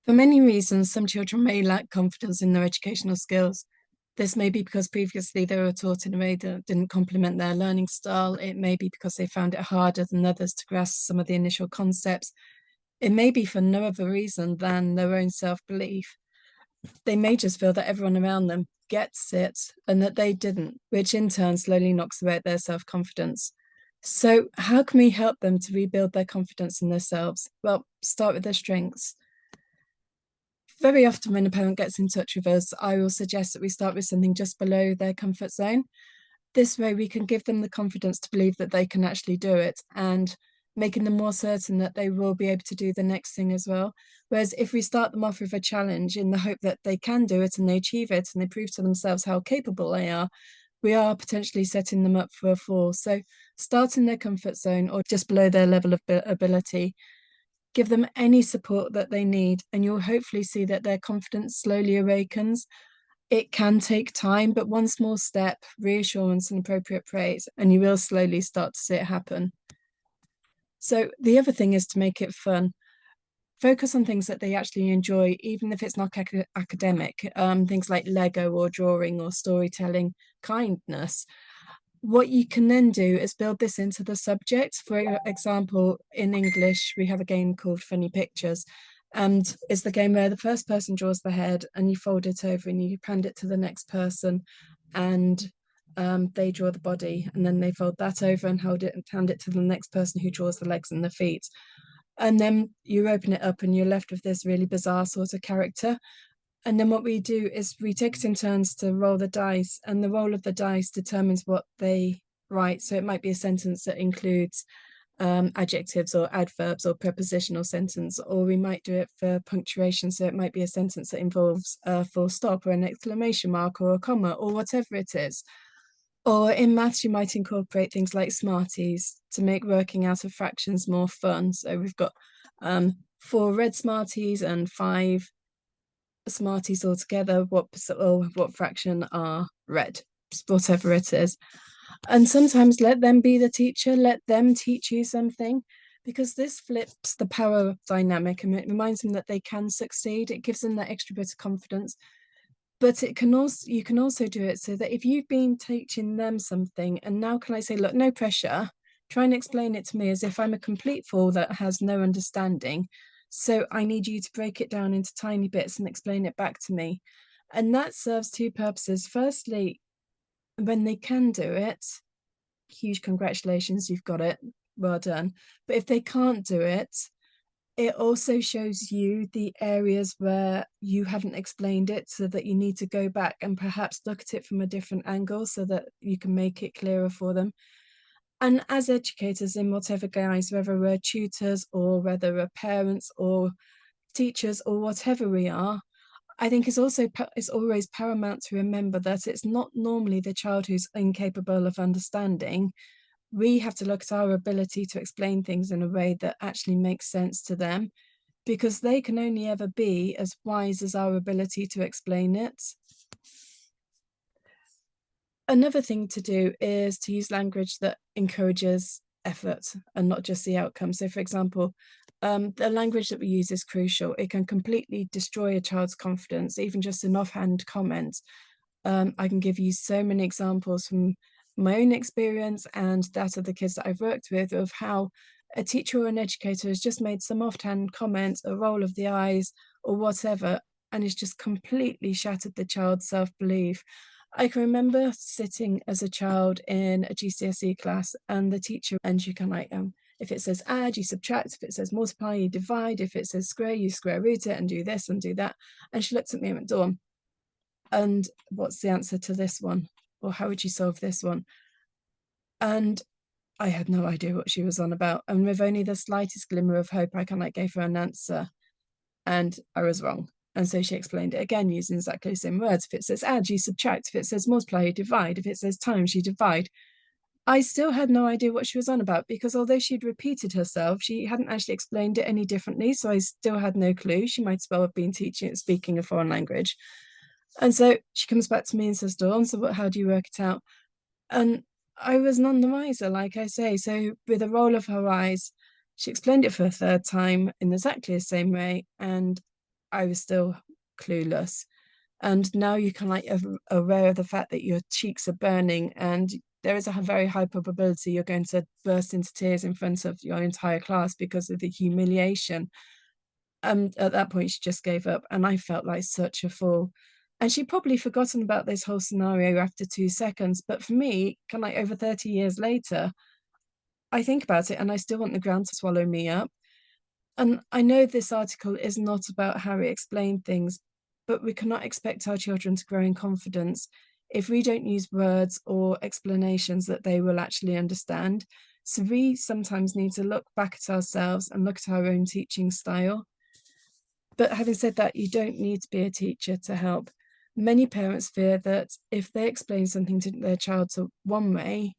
For many reasons, some children may lack confidence in their educational skills. This may be because previously they were taught in a way that didn't complement their learning style. It may be because they found it harder than others to grasp some of the initial concepts. It may be for no other reason than their own self-belief. They may just feel that everyone around them gets it and that they didn't, which in turn slowly knocks away at their self-confidence. So, how can we help them to rebuild their confidence in themselves? Well, start with their strengths. Very often, when a parent gets in touch with us, I will suggest that we start with something just below their comfort zone. This way, we can give them the confidence to believe that they can actually do it and making them more certain that they will be able to do the next thing as well. Whereas if we start them off with a challenge in the hope that they can do it and they achieve it and they prove to themselves how capable they are, we are potentially setting them up for a fall. So start in their comfort zone or just below their level of ability. Give them any support that they need, and you'll hopefully see that their confidence slowly awakens. It can take time, but one small step, reassurance, and appropriate praise, and you will slowly start to see it happen. So, the other thing is to make it fun. Focus on things that they actually enjoy, even if it's not academic, things like Lego or drawing or storytelling, kindness. What you can then do is build this into the subject. For example, in English, we have a game called Funny Pictures. And it's the game where the first person draws the head and you fold it over and you hand it to the next person and they draw the body and then they fold that over and hold it and hand it to the next person who draws the legs and the feet. And then you open it up and you're left with this really bizarre sort of character. And then what we do is we take it in turns to roll the dice, and the roll of the dice determines what they write. So it might be a sentence that includes adjectives or adverbs or prepositional sentence, or we might do it for punctuation. So it might be a sentence that involves a full stop or an exclamation mark or a comma or whatever it is. Or in maths, you might incorporate things like Smarties to make working out of fractions more fun. So we've got 4 red Smarties and 5 Smarties altogether. What fraction are red? Whatever it is. And sometimes let them be the teacher, let them teach you something, because this flips the power dynamic and it reminds them that they can succeed. It gives them that extra bit of confidence. But you can also do it so that if you've been teaching them something and now can I say, look, no pressure, try and explain it to me as if I'm a complete fool that has no understanding. So I need you to break it down into tiny bits and explain it back to me. And that serves two purposes. Firstly, when they can do it, huge congratulations, you've got it, well done. But if they can't do it, it also shows you the areas where you haven't explained it so that you need to go back and perhaps look at it from a different angle so that you can make it clearer for them. And as educators in whatever guise, whether we're tutors or whether we're parents or teachers or whatever we are, I think it's always paramount to remember that it's not normally the child who's incapable of understanding. We have to look at our ability to explain things in a way that actually makes sense to them, because they can only ever be as wise as our ability to explain it. Another thing to do is to use language that encourages effort and not just the outcome. So, for example, the language that we use is crucial. It can completely destroy a child's confidence, even just an offhand comment. I can give you so many examples from my own experience and that of the kids that I've worked with of how a teacher or an educator has just made some offhand comment, a roll of the eyes or whatever, and it's just completely shattered the child's self-belief. I can remember sitting as a child in a GCSE class and the teacher, and you can like, if it says add, you subtract. If it says multiply, you divide. If it says square, you square root it and do this and do that. And she looked at me and went, Dawn, and what's the answer to this one? Or how would you solve this one? And I had no idea what she was on about. And with only the slightest glimmer of hope, I kind of like gave her an answer and I was wrong. And so she explained it again using exactly the same words. If it says add, you subtract. If it says multiply, you divide. If it says times, you divide. I still had no idea what she was on about because although she'd repeated herself, she hadn't actually explained it any differently. So I still had no clue. She might as well have been speaking a foreign language. And so she comes back to me and says, Dawn, so how do you work it out? And I was none the wiser, like I say. So with a roll of her eyes, she explained it for a third time in exactly the same way. And I was still clueless. And now you can like aware of the fact that your cheeks are burning and there is a very high probability you're going to burst into tears in front of your entire class because of the humiliation. At that point, she just gave up, and I felt like such a fool. And she'd probably forgotten about this whole scenario after 2 seconds. But for me, kind of like over 30 years later, I think about it and I still want the ground to swallow me up. And I know this article is not about how we explain things, but we cannot expect our children to grow in confidence if we don't use words or explanations that they will actually understand. So we sometimes need to look back at ourselves and look at our own teaching style. But having said that, you don't need to be a teacher to help. Many parents fear that if they explain something to their child one way,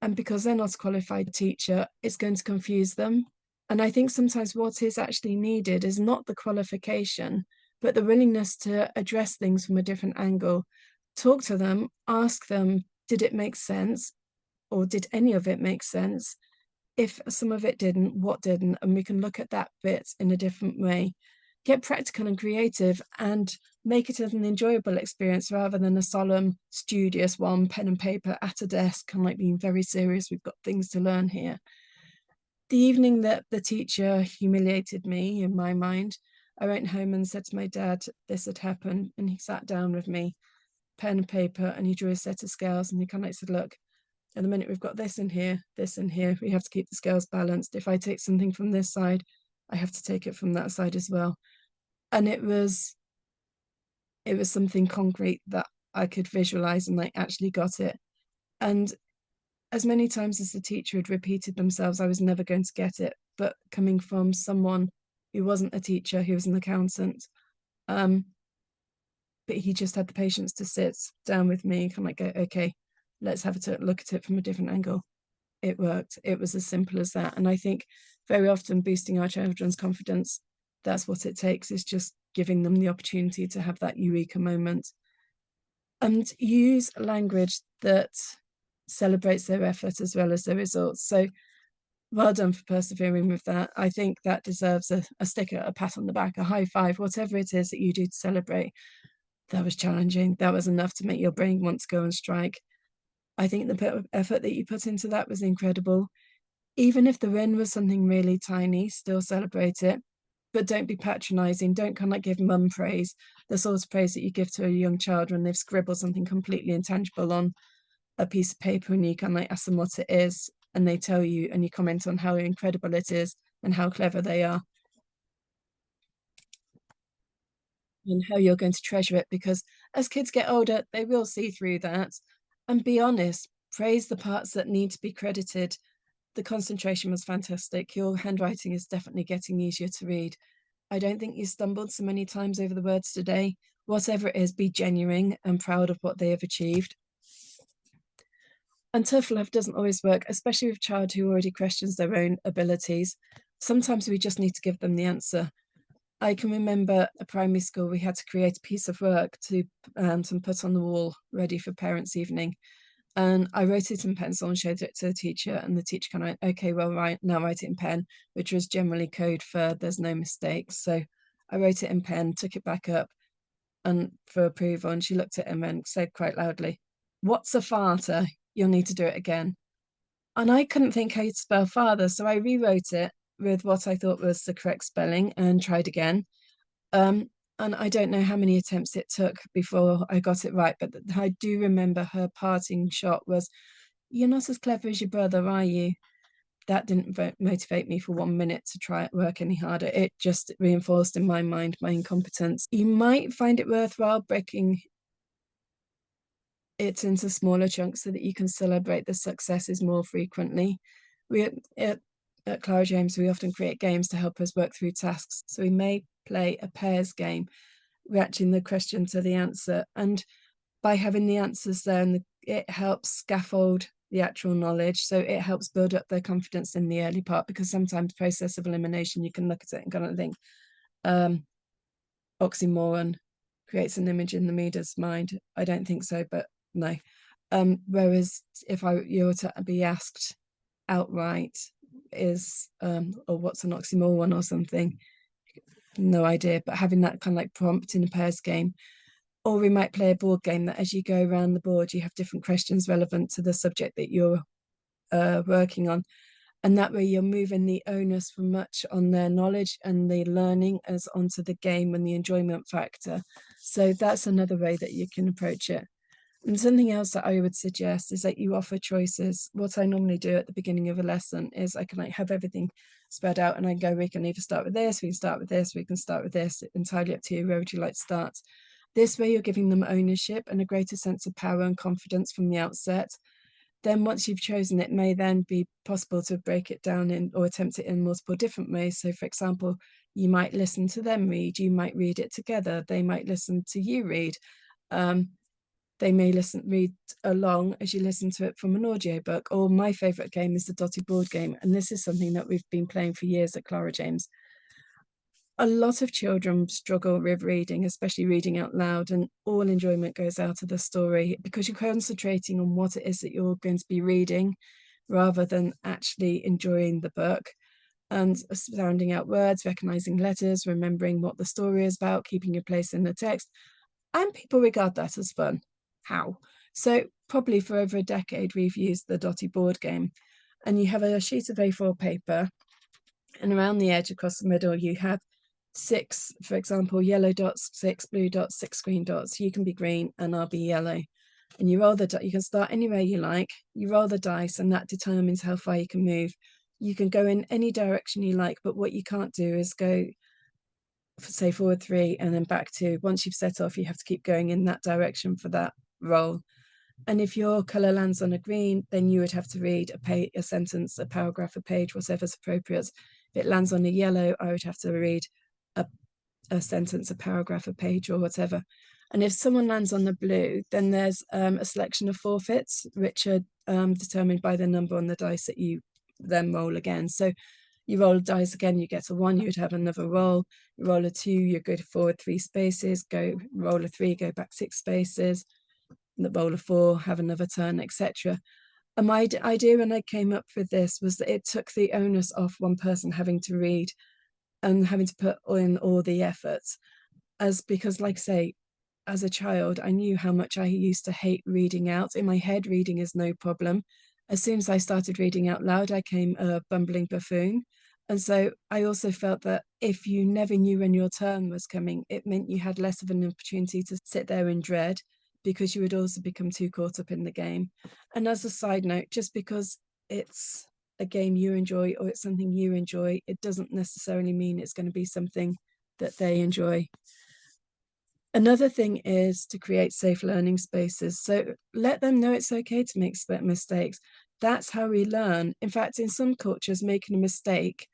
and because they're not a qualified teacher, it's going to confuse them. And I think sometimes what is actually needed is not the qualification, but the willingness to address things from a different angle. Talk to them, ask them, did it make sense? Or did any of it make sense? If some of it didn't, what didn't? And we can look at that bit in a different way. Get practical and creative and make it as an enjoyable experience rather than a solemn, studious one, pen and paper at a desk, and like being very serious. We've got things to learn here. The evening that the teacher humiliated me, in my mind, I went home and said to my dad, this had happened. And he sat down with me, pen and paper, and he drew a set of scales and he kind of like said, look, at the minute we've got this in here, we have to keep the scales balanced. If I take something from this side, I have to take it from that side as well. And it was something concrete that I could visualize and I actually got it. And as many times as the teacher had repeated themselves, I was never going to get it. But coming from someone who wasn't a teacher, who was an accountant, but he just had the patience to sit down with me and kind of like go, okay, let's have a look at it from a different angle. It worked. It was as simple as that. And I think very often boosting our children's confidence, that's what it takes, is just giving them the opportunity to have that eureka moment. And use language that celebrates their effort as well as their results. So well done for persevering with that. I think that deserves a sticker, a pat on the back, a high five, whatever it is that you do to celebrate. That was challenging. That was enough to make your brain want to go and strike. I think the effort that you put into that was incredible. Even if the win was something really tiny, still celebrate it. But don't be patronizing. Don't kind of like give mum praise, the sort of praise that you give to a young child when they've scribbled something completely intangible on a piece of paper and you kind of like ask them what it is and they tell you and you comment on how incredible it is and how clever they are and how you're going to treasure it, because as kids get older, they will see through that. And be honest, praise the parts that need to be credited. The concentration was fantastic. Your handwriting is definitely getting easier to read. I don't think you stumbled so many times over the words today. Whatever it is, be genuine and proud of what they have achieved. And tough love doesn't always work, especially with a child who already questions their own abilities. Sometimes we just need to give them the answer. I can remember at primary school, we had to create a piece of work to put on the wall ready for parents' evening. And I wrote it in pencil and showed it to the teacher, and the teacher kind of went, okay, well, right, now write it in pen, which was generally code for there's no mistakes. So I wrote it in pen, took it back up and for approval, and she looked at him and said quite loudly, what's a farter? You'll need to do it again. And I couldn't think how you'd spell father, so I rewrote it with what I thought was the correct spelling and tried again. And I don't know how many attempts it took before I got it right, but I do remember her parting shot was, you're not as clever as your brother, are you? That didn't motivate me for 1 minute to try at work any harder. It just reinforced in my mind my incompetence. You might find it worthwhile breaking it into smaller chunks so that you can celebrate the successes more frequently. We at Clara James, we often create games to help us work through tasks. So we may play a pairs game, matching the question to the answer. And by having the answers there, it helps scaffold the actual knowledge. So it helps build up their confidence in the early part, because sometimes process of elimination, you can look at it and kind of think, oxymoron creates an image in the reader's mind. I don't think so, but no. Whereas if you were to be asked outright, or what's an oxymoron or something, no idea, but having that kind of like prompt in a pairs game. Or we might play a board game that as you go around the board, you have different questions relevant to the subject that you're working on. And that way you're moving the onus from much on their knowledge and the learning as onto the game and the enjoyment factor. So that's another way that you can approach it. And something else that I would suggest is that you offer choices. What I normally do at the beginning of a lesson is I can like have everything spread out and I go, we can either start with this, we can start with this, we can start with this, entirely up to you. Where would you like to start? This way you're giving them ownership and a greater sense of power and confidence from the outset. Then once you've chosen, it may then be possible to break it down in or attempt it in multiple different ways. So for example, you might listen to them read, you might read it together, they might listen to you read. They may read along as you listen to it from an audiobook. Or my favorite game is the dotted board game. And this is something that we've been playing for years at Clara James. A lot of children struggle with reading, especially reading out loud, and all enjoyment goes out of the story because you're concentrating on what it is that you're going to be reading rather than actually enjoying the book and sounding out words, recognizing letters, remembering what the story is about, keeping your place in the text. And people regard that as fun. How? So probably for over a decade, we've used the dotty board game, and you have a sheet of A4 paper, and around the edge across the middle, you have six, for example, yellow dots, six blue dots, six green dots. You can be green and I'll be yellow. And you roll you can start anywhere you like. You roll the dice, and that determines how far you can move. You can go in any direction you like, but what you can't do is go, say, forward three and then back two. Once you've set off, you have to keep going in that direction for that roll. And if your colour lands on a green, then you would have to read a sentence, a paragraph, a page, whatever's appropriate. If it lands on a yellow, I would have to read a sentence, a paragraph, a page, or whatever. And if someone lands on the blue, then there's a selection of forfeits, which are determined by the number on the dice that you then roll again. So you roll a dice again, you get a one, you would have another roll. You roll a two, you go forward 3 spaces, go roll a 3, go back 6 spaces, roll a 4, have another turn, etc. And my idea when I came up with this was that it took the onus off one person having to read and having to put in all the efforts, as because, like I say, as a child, I knew how much I used to hate reading out. In my head, reading is no problem. As soon as I started reading out loud, I became a bumbling buffoon. And so I also felt that if you never knew when your turn was coming, it meant you had less of an opportunity to sit there in dread because you would also become too caught up in the game. And as a side note, just because it's a game you enjoy or it's something you enjoy, it doesn't necessarily mean it's going to be something that they enjoy. Another thing is to create safe learning spaces. So let them know it's okay to make mistakes. That's how we learn. In fact, in some cultures, making a mistake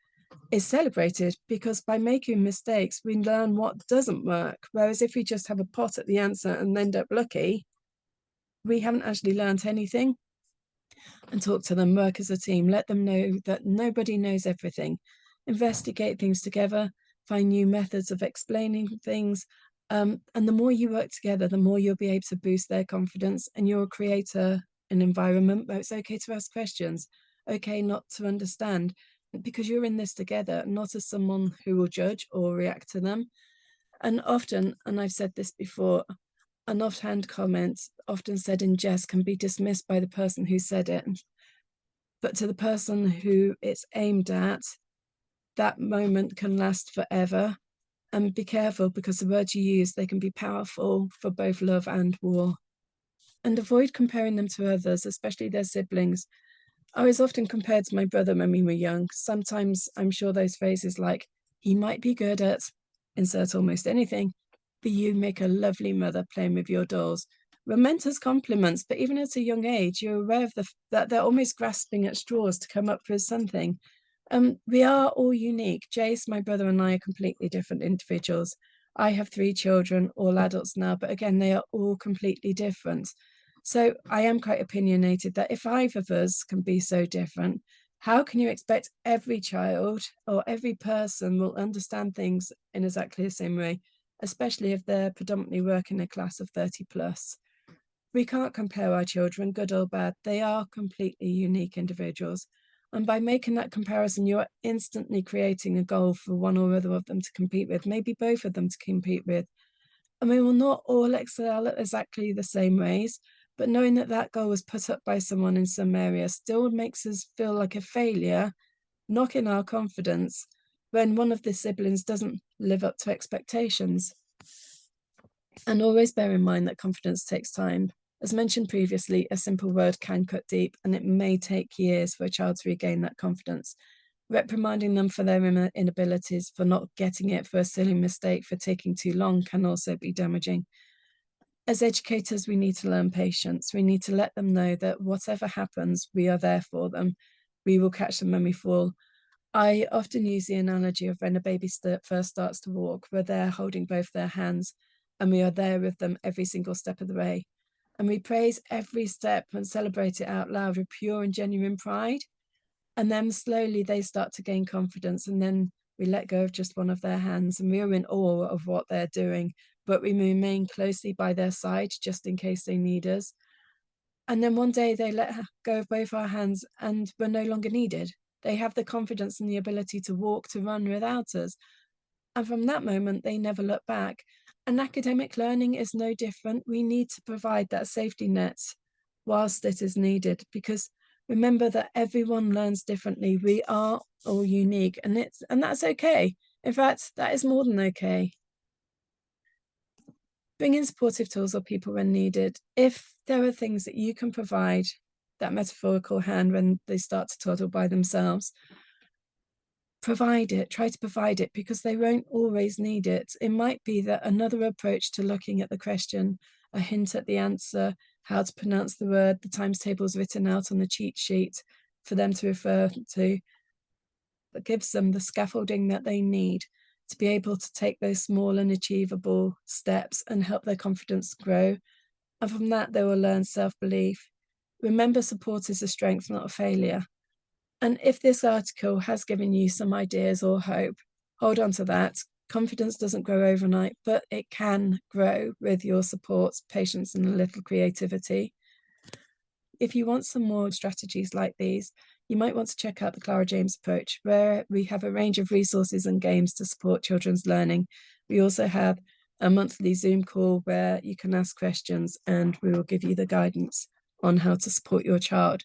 is celebrated because by making mistakes, we learn what doesn't work. Whereas if we just have a pot at the answer and end up lucky, we haven't actually learned anything. And talk to them, work as a team, let them know that nobody knows everything. Investigate things together, find new methods of explaining things. And the more you work together, the more you'll be able to boost their confidence, and you'll create an environment where it's okay to ask questions, okay not to understand, because you're in this together, not as someone who will judge or react to them. And often, and I've said this before, an offhand comment, often said in jest, can be dismissed by the person who said it. But to the person who it's aimed at, that moment can last forever. And be careful, because the words you use, they can be powerful for both love and war. And avoid comparing them to others, especially their siblings. I was often compared to my brother when we were young. Sometimes I'm sure those phrases like, he might be good at insert almost anything, but you make a lovely mother playing with your dolls, were meant as compliments. But even at a young age, you're aware of that they're almost grasping at straws to come up with something. We are all unique. Jace, my brother, and I are completely different individuals. I have 3 children, all adults now, but again, they are all completely different. So I am quite opinionated that if 5 of us can be so different, how can you expect every child or every person will understand things in exactly the same way, especially if they're predominantly working a class of 30 plus? We can't compare our children, good or bad. They are completely unique individuals. And by making that comparison, you're instantly creating a goal for one or other of them to compete with, maybe both of them to compete with. And we will not all excel at exactly the same ways, but knowing that that goal was put up by someone in some area still makes us feel like a failure, knocking our confidence when one of the siblings doesn't live up to expectations. And always bear in mind that confidence takes time. As mentioned previously, a simple word can cut deep, and it may take years for a child to regain that confidence. Reprimanding them for their inabilities, for not getting it, for a silly mistake, for taking too long can also be damaging. As educators, we need to learn patience. We need to let them know that whatever happens, we are there for them. We will catch them when we fall. I often use the analogy of when a baby first starts to walk, we're there holding both their hands, and we are there with them every single step of the way. And we praise every step and celebrate it out loud with pure and genuine pride. And then slowly they start to gain confidence, and then we let go of just one of their hands, and we are in awe of what they're doing, but we remain closely by their side just in case they need us. And then one day they let go of both our hands and we're no longer needed. They have the confidence and the ability to walk, to run without us. And from that moment, they never look back. And academic learning is no different. We need to provide that safety net whilst it is needed, because remember that everyone learns differently. We are all unique, and that's okay. In fact, that is more than okay. Bring in supportive tools or people when needed. If there are things that you can provide, that metaphorical hand when they start to toddle by themselves, provide it, try to provide it, because they won't always need it. It might be that another approach to looking at the question, a hint at the answer, how to pronounce the word, the times tables written out on the cheat sheet for them to refer to, that gives them the scaffolding that they need to be able to take those small and achievable steps and help their confidence grow. And from that, they will learn self-belief. Remember, support is a strength, not a failure. And if this article has given you some ideas or hope, hold on to that. Confidence doesn't grow overnight, but it can grow with your support, patience, and a little creativity. If you want some more strategies like these, you might want to check out the Clara James approach, where we have a range of resources and games to support children's learning. We also have a monthly Zoom call where you can ask questions and we will give you the guidance on how to support your child.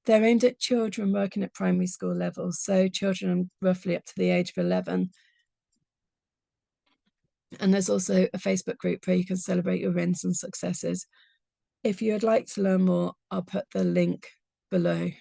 They're aimed at children working at primary school level, so children roughly up to the age of 11. And there's also a Facebook group where you can celebrate your wins and successes. If you would like to learn more, I'll put the link below.